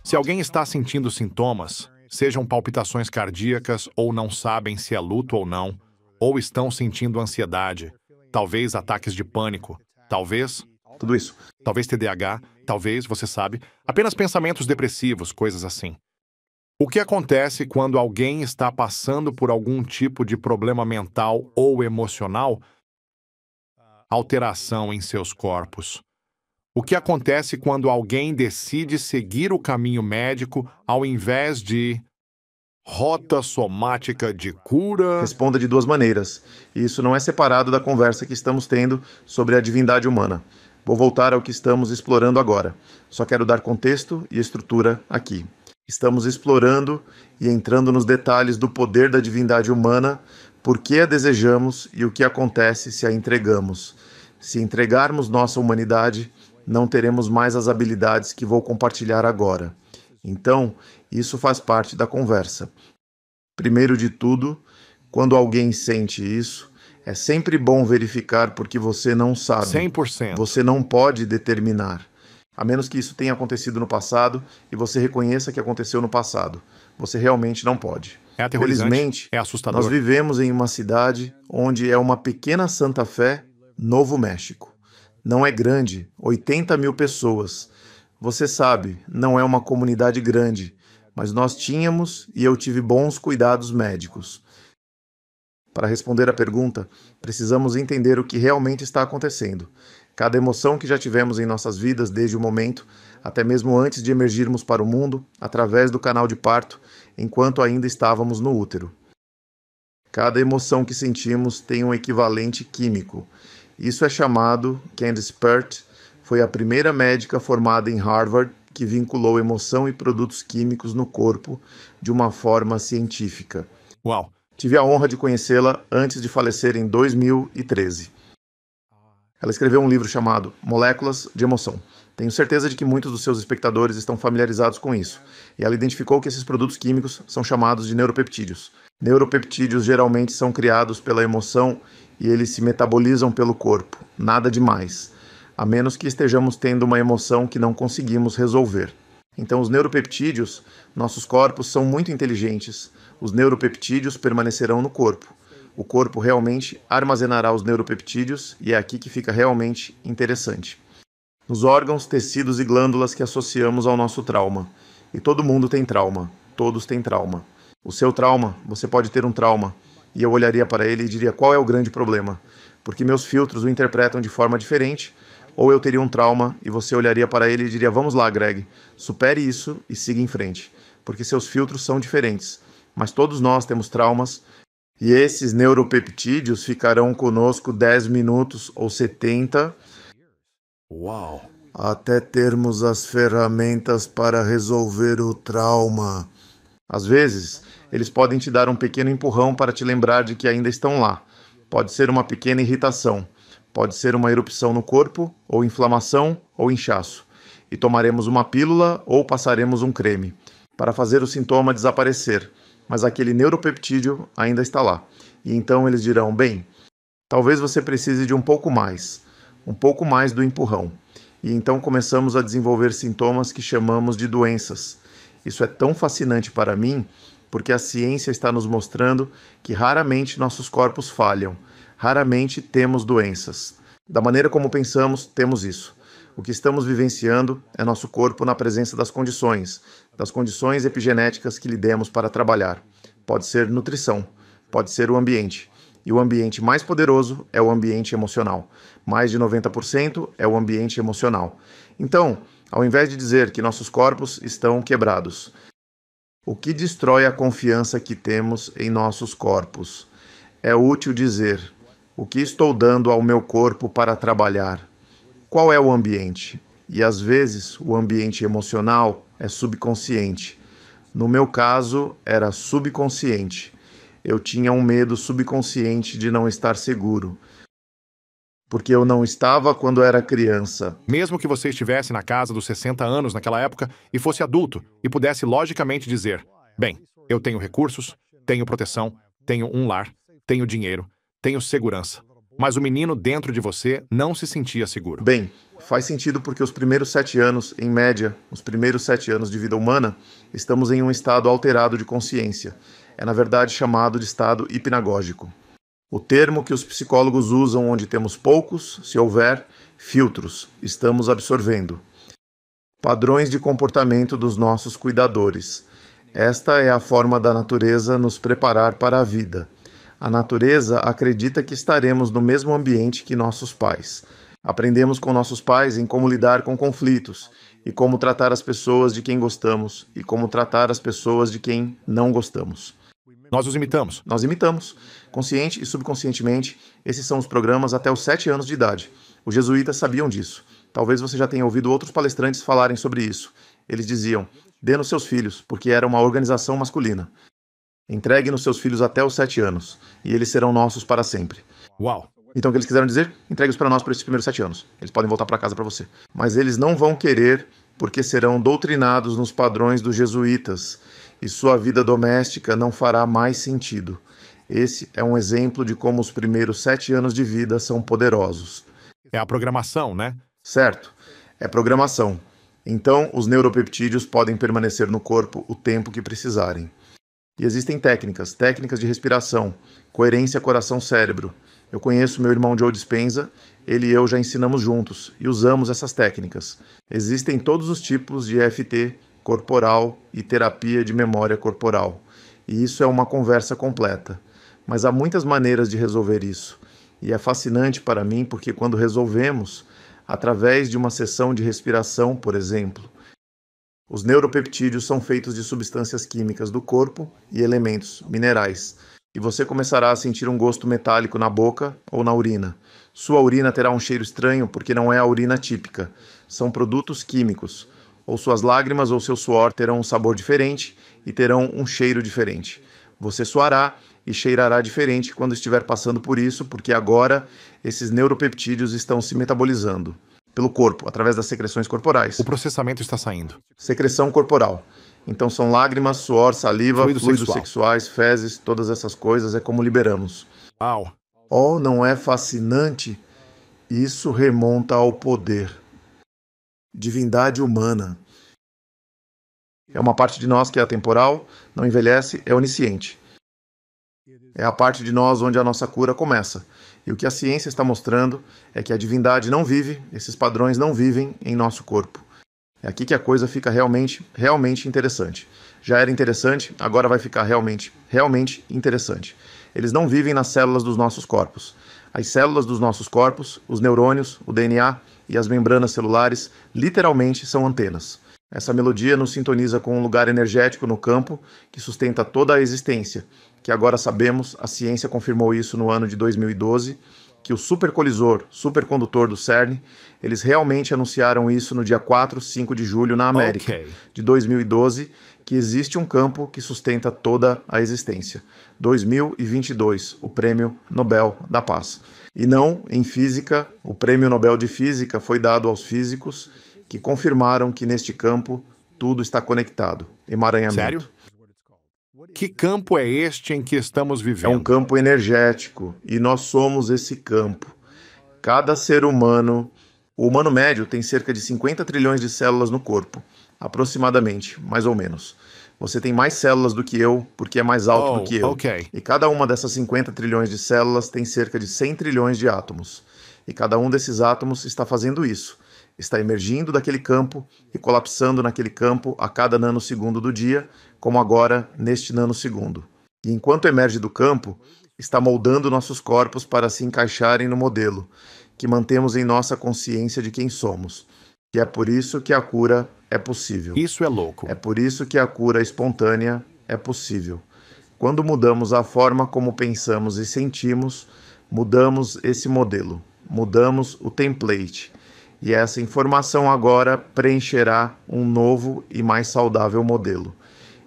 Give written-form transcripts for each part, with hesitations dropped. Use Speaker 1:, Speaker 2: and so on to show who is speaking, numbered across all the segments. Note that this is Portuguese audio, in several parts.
Speaker 1: Se alguém está sentindo sintomas, sejam palpitações cardíacas ou não sabem se é luto ou não, ou estão sentindo ansiedade, talvez ataques de pânico, talvez
Speaker 2: Tudo isso.
Speaker 1: talvez TDAH, talvez, você sabe, apenas pensamentos depressivos, coisas assim. O que acontece quando alguém está passando por algum tipo de problema mental ou emocional? Alteração em seus corpos. O que acontece quando alguém decide seguir o caminho médico ao invés de rota somática de cura?
Speaker 2: Responda de duas maneiras. E isso não é separado da conversa que estamos tendo sobre a divindade humana. Vou voltar ao que estamos explorando agora. Só quero dar contexto e estrutura aqui. Estamos explorando e entrando nos detalhes do poder da divindade humana, por que a desejamos e o que acontece se a entregamos. Se entregarmos nossa humanidade, não teremos mais as habilidades que vou compartilhar agora. Então, isso faz parte da conversa. Primeiro de tudo, quando alguém sente isso, é sempre bom verificar porque você não sabe.
Speaker 1: 100%.
Speaker 2: Você não pode determinar. A menos que isso tenha acontecido no passado e você reconheça que aconteceu no passado. Você realmente não pode.
Speaker 1: É aterrorizante,
Speaker 2: Felizmente,
Speaker 1: é assustador.
Speaker 2: nós vivemos em uma cidade onde é uma pequena Santa Fé, Novo México. Não é grande, 80 mil pessoas. Você sabe, não é uma comunidade grande, mas nós tínhamos e eu tive bons cuidados médicos. Para responder à pergunta, precisamos entender o que realmente está acontecendo. Cada emoção que já tivemos em nossas vidas desde o momento, até mesmo antes de emergirmos para o mundo, através do canal de parto, enquanto ainda estávamos no útero. Cada emoção que sentimos tem um equivalente químico. Isso é chamado Candace Pert, foi a primeira médica formada em Harvard que vinculou emoção e produtos químicos no corpo de uma forma científica.
Speaker 1: Uau!
Speaker 2: Tive a honra de conhecê-la antes de falecer em 2013. Ela escreveu um livro chamado Moléculas de Emoção. Tenho certeza de que muitos dos seus espectadores estão familiarizados com isso. E ela identificou que esses produtos químicos são chamados de neuropeptídeos. Neuropeptídeos geralmente são criados pela emoção e eles se metabolizam pelo corpo. Nada demais. A menos que estejamos tendo uma emoção que não conseguimos resolver. Então, os neuropeptídeos, nossos corpos são muito inteligentes. Os neuropeptídeos permanecerão no corpo. O corpo realmente armazenará os neuropeptídeos e é aqui que fica realmente interessante. Nos órgãos, tecidos e glândulas que associamos ao nosso trauma. E todo mundo tem trauma. Todos têm trauma. O seu trauma, você pode ter um trauma. E eu olharia para ele e diria qual é o grande problema. Porque meus filtros o interpretam de forma diferente. Ou eu teria um trauma e você olharia para ele e diria, vamos lá, Greg, supere isso e siga em frente. Porque seus filtros são diferentes. Mas todos nós temos traumas. E esses neuropeptídeos ficarão conosco 10 minutos ou 70.
Speaker 1: Uau!
Speaker 2: Até termos as ferramentas para resolver o trauma. Às vezes, eles podem te dar um pequeno empurrão para te lembrar de que ainda estão lá. Pode ser uma pequena irritação. Pode ser uma erupção no corpo, ou inflamação, ou inchaço. E tomaremos uma pílula ou passaremos um creme para fazer o sintoma desaparecer. Mas aquele neuropeptídeo ainda está lá. E então eles dirão, bem, talvez você precise de um pouco mais do empurrão. E então começamos a desenvolver sintomas que chamamos de doenças. Isso é tão fascinante para mim, porque a ciência está nos mostrando que raramente nossos corpos falham, raramente temos doenças. Da maneira como pensamos, temos isso. O que estamos vivenciando é nosso corpo na presença das condições epigenéticas que lhe demos para trabalhar. Pode ser nutrição, pode ser o ambiente. E o ambiente mais poderoso é o ambiente emocional. Mais de 90% é o ambiente emocional. Então, ao invés de dizer que nossos corpos estão quebrados, o que destrói a confiança que temos em nossos corpos? É útil dizer, o que estou dando ao meu corpo para trabalhar? Qual é o ambiente? E às vezes o ambiente emocional é subconsciente. No meu caso, era subconsciente. Eu tinha um medo subconsciente de não estar seguro. Porque eu não estava quando era criança.
Speaker 1: Mesmo que você estivesse na casa dos 60 anos naquela época e fosse adulto e pudesse logicamente dizer, bem, eu tenho recursos, tenho proteção, tenho um lar, tenho dinheiro, tenho segurança. Mas o menino dentro de você não se sentia seguro.
Speaker 2: Bem, faz sentido porque os primeiros 7 anos, em média, os primeiros 7 anos de vida humana, estamos em um estado alterado de consciência. É, na verdade, chamado de estado hipnagógico. O termo que os psicólogos usam onde temos poucos, se houver, filtros, estamos absorvendo. Padrões de comportamento dos nossos cuidadores. Esta é a forma da natureza nos preparar para a vida. A natureza acredita que estaremos no mesmo ambiente que nossos pais. Aprendemos com nossos pais em como lidar com conflitos, e como tratar as pessoas de quem gostamos, e como tratar as pessoas de quem não gostamos.
Speaker 1: Nós os imitamos.
Speaker 2: Nós imitamos. Consciente e subconscientemente, esses são os programas até os 7 anos de idade. Os jesuítas sabiam disso. Talvez você já tenha ouvido outros palestrantes falarem sobre isso. Eles diziam, dê nos seus filhos, porque era uma organização masculina. Entregue nos seus filhos até os 7 anos, e eles serão nossos para sempre.
Speaker 1: Uau!
Speaker 2: Então o que eles quiseram dizer? Entregue-os para nós por esses primeiros 7 anos. Eles podem voltar para casa para você. Mas eles não vão querer, porque serão doutrinados nos padrões dos jesuítas, e sua vida doméstica não fará mais sentido. Esse é um exemplo de como os primeiros 7 anos de vida são poderosos.
Speaker 1: É a programação, né?
Speaker 2: Certo, é programação. Então, os neuropeptídeos podem permanecer no corpo o tempo que precisarem. E existem técnicas de respiração, coerência coração-cérebro. Eu conheço meu irmão Joe Dispenza, ele e eu já ensinamos juntos e usamos essas técnicas. Existem todos os tipos de EFT corporal e terapia de memória corporal. E isso é uma conversa completa. Mas há muitas maneiras de resolver isso. E é fascinante para mim porque quando resolvemos, através de uma sessão de respiração, por exemplo, os neuropeptídeos são feitos de substâncias químicas do corpo e elementos minerais, e você começará a sentir um gosto metálico na boca ou na urina. Sua urina terá um cheiro estranho porque não é a urina típica, são produtos químicos, ou suas lágrimas ou seu suor terão um sabor diferente e terão um cheiro diferente. Você suará e cheirará diferente quando estiver passando por isso, porque agora esses neuropeptídeos estão se metabolizando pelo corpo, através das secreções corporais.
Speaker 1: O processamento está saindo.
Speaker 2: Secreção corporal. Então são lágrimas, suor, saliva, fluidos sexuais, fezes, todas essas coisas é como liberamos.
Speaker 1: Uau!
Speaker 2: Oh, não é fascinante? Isso remonta ao poder. Divindade humana. É uma parte de nós que é atemporal, não envelhece, é onisciente. É a parte de nós onde a nossa cura começa. E o que a ciência está mostrando é que a divindade não vive, esses padrões não vivem em nosso corpo. É aqui que a coisa fica realmente interessante. Já era interessante, agora vai ficar realmente interessante. Eles não vivem nas células dos nossos corpos. As células dos nossos corpos, os neurônios, o DNA e as membranas celulares, literalmente são antenas. Essa melodia nos sintoniza com um lugar energético no campo que sustenta toda a existência, que agora sabemos, a ciência confirmou isso no ano de 2012, que o supercondutor do CERN, eles realmente anunciaram isso no dia 4, 5 de julho na América, de 2012, que existe um campo que sustenta toda a existência. 2022, o Prêmio Nobel da Paz. E não, em física, o Prêmio Nobel de Física foi dado aos físicos que confirmaram que neste campo tudo está conectado. Emaranhamento.
Speaker 1: Sério? Que campo é este em que estamos vivendo?
Speaker 2: É um campo energético e nós somos esse campo. Cada ser humano, o humano médio tem cerca de 50 trilhões de células no corpo, aproximadamente, mais ou menos. Você tem mais células do que eu, porque é mais alto do que eu.
Speaker 1: Okay.
Speaker 2: E cada uma dessas 50 trilhões de células tem cerca de 100 trilhões de átomos. E cada um desses átomos está fazendo isso. Está emergindo daquele campo e colapsando naquele campo a cada nanosegundo do dia, como agora neste nanosegundo. E enquanto emerge do campo, está moldando nossos corpos para se encaixarem no modelo, que mantemos em nossa consciência de quem somos. E é por isso que a cura é possível.
Speaker 1: Isso é louco.
Speaker 2: É por isso que a cura espontânea é possível. Quando mudamos a forma como pensamos e sentimos, mudamos esse modelo, mudamos o template. E essa informação agora preencherá um novo e mais saudável modelo.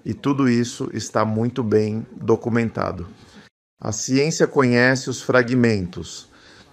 Speaker 2: E tudo isso está muito bem documentado. A ciência conhece os fragmentos.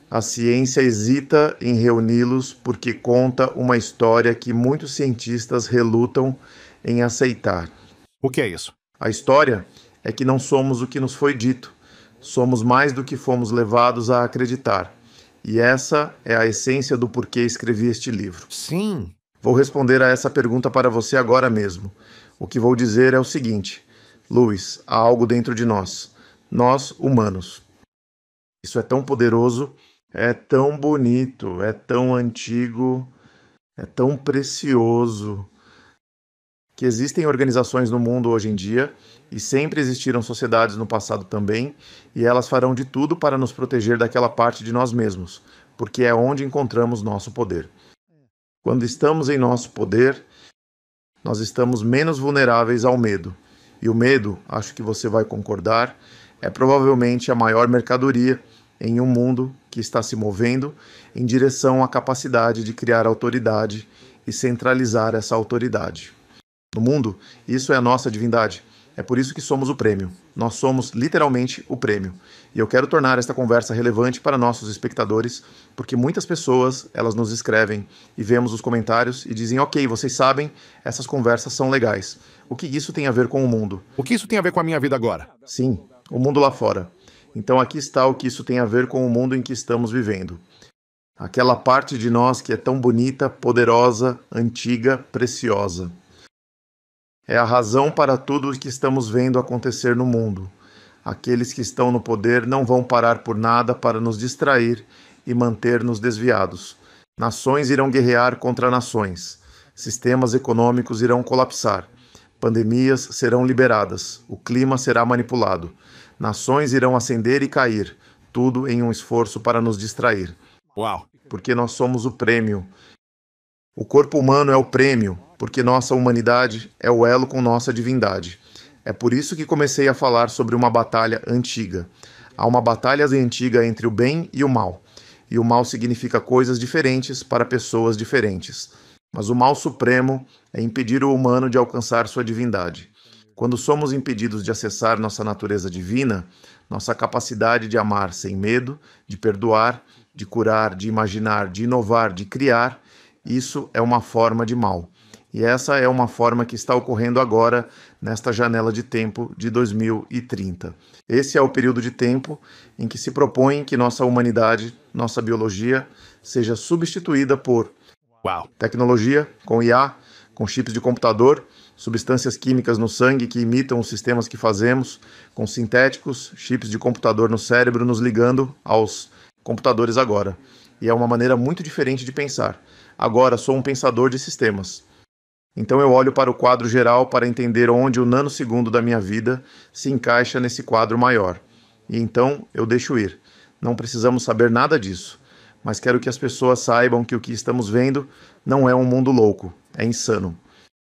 Speaker 2: A ciência hesita em reuni-los porque conta uma história que muitos cientistas relutam em aceitar.
Speaker 1: O que é isso?
Speaker 2: A história é que não somos o que nos foi dito. Somos mais do que fomos levados a acreditar. E essa é a essência do porquê escrevi este livro.
Speaker 1: Sim.
Speaker 2: Vou responder a essa pergunta para você agora mesmo. O que vou dizer é o seguinte: Lewis, há algo dentro de nós humanos. Isso é tão poderoso, é tão bonito, é tão antigo, é tão precioso, que existem organizações no mundo hoje em dia, e sempre existiram sociedades no passado também, e elas farão de tudo para nos proteger daquela parte de nós mesmos, porque é onde encontramos nosso poder. Quando estamos em nosso poder, nós estamos menos vulneráveis ao medo. E o medo, acho que você vai concordar, é provavelmente a maior mercadoria em um mundo que está se movendo em direção à capacidade de criar autoridade e centralizar essa autoridade. No mundo, isso é a nossa divindade. É por isso que somos o prêmio. Nós somos literalmente o prêmio. E eu quero tornar esta conversa relevante para nossos espectadores, porque muitas pessoas, elas nos escrevem e vemos os comentários e dizem: ok, vocês sabem, essas conversas são legais. O que isso tem a ver com o mundo?
Speaker 1: O que isso tem a ver com a minha vida agora?
Speaker 2: Sim, o mundo lá fora. Então aqui está o que isso tem a ver com o mundo em que estamos vivendo. Aquela parte de nós que é tão bonita, poderosa, antiga, preciosa. É a razão para tudo o que estamos vendo acontecer no mundo. Aqueles que estão no poder não vão parar por nada para nos distrair e manter-nos desviados. Nações irão guerrear contra nações. Sistemas econômicos irão colapsar. Pandemias serão liberadas. O clima será manipulado. Nações irão ascender e cair. Tudo em um esforço para nos distrair.
Speaker 1: Uau!
Speaker 2: Porque nós somos o prêmio. O corpo humano é o prêmio, porque nossa humanidade é o elo com nossa divindade. É por isso que comecei a falar sobre uma batalha antiga. Há uma batalha antiga entre o bem e o mal. E o mal significa coisas diferentes para pessoas diferentes. Mas o mal supremo é impedir o humano de alcançar sua divindade. Quando somos impedidos de acessar nossa natureza divina, nossa capacidade de amar sem medo, de perdoar, de curar, de imaginar, de inovar, de criar, isso é uma forma de mal. E essa é uma forma que está ocorrendo agora, nesta janela de tempo de 2030. Esse é o período de tempo em que se propõe que nossa humanidade, nossa biologia, seja substituída por tecnologia, com IA, com chips de computador, substâncias químicas no sangue que imitam os sistemas que fazemos, com sintéticos, chips de computador no cérebro nos ligando aos computadores agora. E é uma maneira muito diferente de pensar. Agora sou um pensador de sistemas. Então eu olho para o quadro geral para entender onde o nanosegundo da minha vida se encaixa nesse quadro maior. E então eu deixo ir. Não precisamos saber nada disso. Mas quero que as pessoas saibam que o que estamos vendo não é um mundo louco. É insano.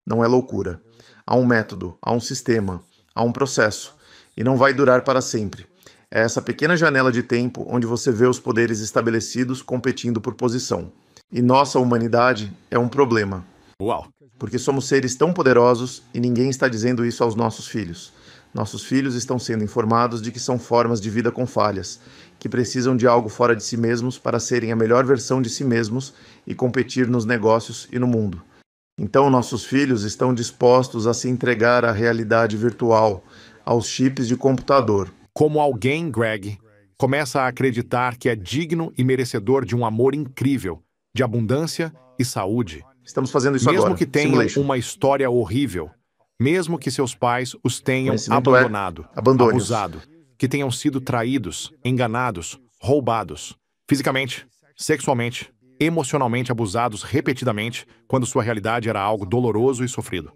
Speaker 2: Não é loucura. Há um método, há um sistema, há um processo. E não vai durar para sempre. É essa pequena janela de tempo onde você vê os poderes estabelecidos competindo por posição. E nossa humanidade é um problema.
Speaker 1: Uau!
Speaker 2: Porque somos seres tão poderosos e ninguém está dizendo isso aos nossos filhos. Nossos filhos estão sendo informados de que são formas de vida com falhas, que precisam de algo fora de si mesmos para serem a melhor versão de si mesmos e competir nos negócios e no mundo. Então nossos filhos estão dispostos a se entregar à realidade virtual, aos chips de computador.
Speaker 1: Como alguém, Greg, começa a acreditar que é digno e merecedor de um amor incrível, de abundância e saúde.
Speaker 2: Estamos fazendo isso agora.
Speaker 1: Mesmo que tenham uma história horrível, mesmo que seus pais os tenham abandonado, abusado, que tenham sido traídos, enganados, roubados, fisicamente, sexualmente, emocionalmente abusados repetidamente, quando sua realidade era algo doloroso e sofrido.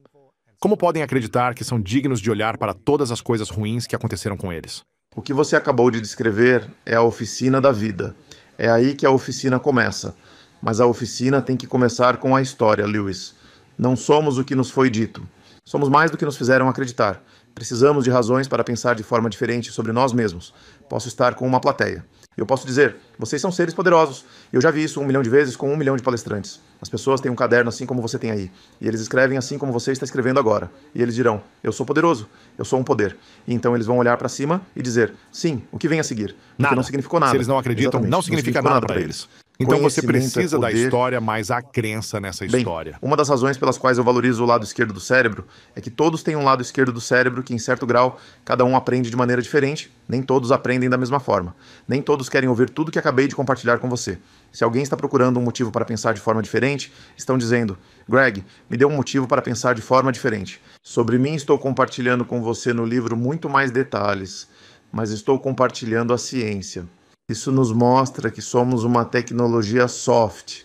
Speaker 1: Como podem acreditar que são dignos de olhar para todas as coisas ruins que aconteceram com eles?
Speaker 2: O que você acabou de descrever é a oficina da vida. É aí que a oficina começa. Mas a oficina tem que começar com a história, Lewis. Não somos o que nos foi dito. Somos mais do que nos fizeram acreditar. Precisamos de razões para pensar de forma diferente sobre nós mesmos. Posso estar com uma plateia. Eu posso dizer, vocês são seres poderosos. Eu já vi isso 1 milhão de vezes com 1 milhão de palestrantes. As pessoas têm um caderno assim como você tem aí. E eles escrevem assim como você está escrevendo agora. E eles dirão, eu sou poderoso, eu sou um poder. E então eles vão olhar para cima e dizer, sim, o que vem a seguir? Porque
Speaker 1: Nada.
Speaker 2: não significou nada.
Speaker 1: Se eles não acreditam,
Speaker 2: Exatamente.
Speaker 1: não significa nada para eles. Então você
Speaker 2: Conhecimento é
Speaker 1: precisa da
Speaker 2: poder.
Speaker 1: história, mas há crença nessa
Speaker 2: Bem,
Speaker 1: história.
Speaker 2: uma das razões pelas quais eu valorizo o lado esquerdo do cérebro é que todos têm um lado esquerdo do cérebro que, em certo grau, cada um aprende de maneira diferente, nem todos aprendem da mesma forma. Nem todos querem ouvir tudo que acabei de compartilhar com você. Se alguém está procurando um motivo para pensar de forma diferente, estão dizendo: Greg, me dê um motivo para pensar de forma diferente. Sobre mim, estou compartilhando com você no livro muito mais detalhes, mas estou compartilhando a ciência. Isso nos mostra que somos uma tecnologia soft.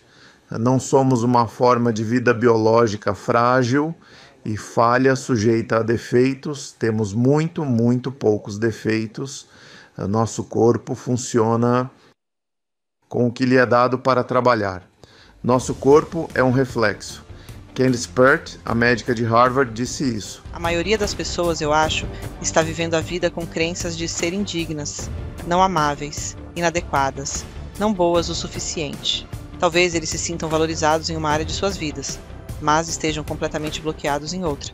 Speaker 2: Não somos uma forma de vida biológica frágil e falha, sujeita a defeitos. Temos muito poucos defeitos. Nosso corpo funciona com o que lhe é dado para trabalhar. Nosso corpo é um reflexo. Candice Pert, a médica de Harvard, disse isso.
Speaker 3: A maioria das pessoas, eu acho, está vivendo a vida com crenças de serem dignas, não amáveis, inadequadas, não boas o suficiente. Talvez eles se sintam valorizados em uma área de suas vidas, mas estejam completamente bloqueados em outra.